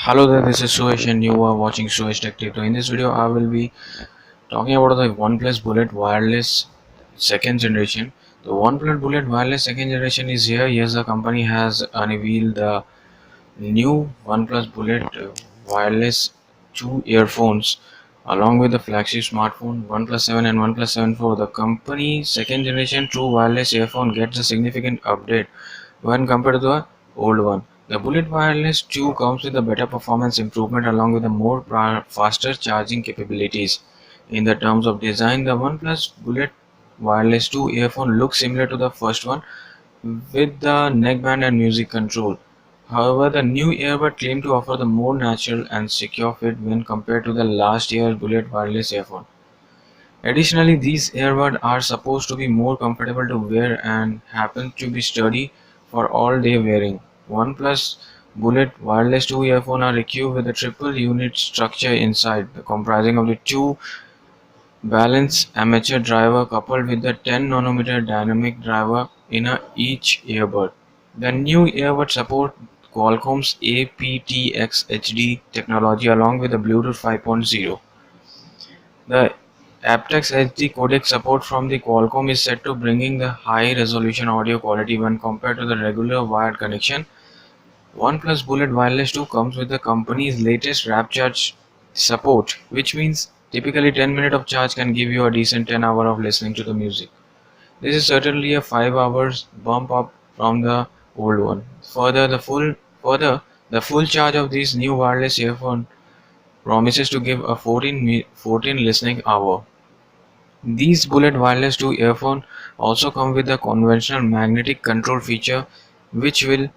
Hello there, this is Suesh and you are watching Suesh Tech Tip. In this video, I will be talking about the OnePlus Bullet Wireless second generation. The OnePlus Bullet Wireless second generation is here. Yes, the company has unveiled the new OnePlus Bullet Wireless 2 earphones along with the flagship smartphone OnePlus 7 and OnePlus 7 Pro. The company's second generation true wireless earphone gets a significant update when compared to the old one. The Bullet Wireless 2 comes with a better performance improvement along with a more faster charging capabilities. In the terms of design, the OnePlus Bullet Wireless 2 earphone looks similar to the first one with the neckband and music control. However, the new earbud claim to offer the more natural and secure fit when compared to the last year's Bullet Wireless earphone. Additionally, these earbuds are supposed to be more comfortable to wear and happen to be sturdy for all-day wearing. OnePlus Bullet Wireless 2 earphones are equipped with a triple unit structure inside, comprising of the two balanced amateur driver coupled with the 10 nanometer dynamic driver in each earbud. The new earbud support Qualcomm's aptX HD technology along with the Bluetooth 5.0. The aptX HD codec support from the Qualcomm is set to bringing the high resolution audio quality when compared to the regular wired connection. OnePlus Bullet Wireless 2 comes with the company's latest rapid charge support, which means typically 10 minutes of charge can give you a decent 10 hours of listening to the music. This is certainly a 5 hours bump up from the old one. Further, the full charge of this new wireless earphone promises to give a 14 listening hour. These Bullet Wireless 2 earphones also come with a conventional magnetic control feature which will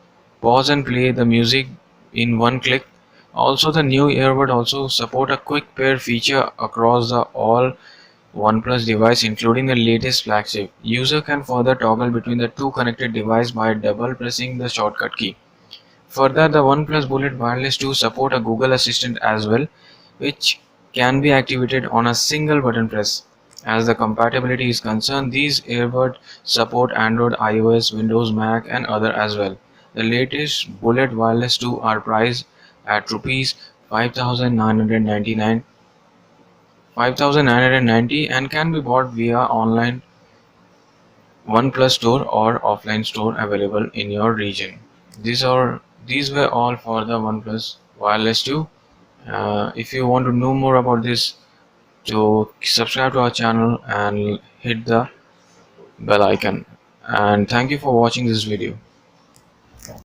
pause and play the music in one click. Also, the new earbud also support a quick pair feature across the all OnePlus device including the latest flagship. User can further toggle between the two connected devices by double pressing the shortcut key. Further, the OnePlus Bullet Wireless 2 support a Google Assistant as well, which can be activated on a single button press. As the compatibility is concerned, these earbuds support Android, iOS, Windows, Mac and other as well. The latest Bullet Wireless 2 are priced at rupees 5,990 and can be bought via online OnePlus store or offline store available in your region. These were all for the OnePlus Wireless 2. If you want to know more about this, so subscribe to our channel and hit the bell icon. And thank you for watching this video.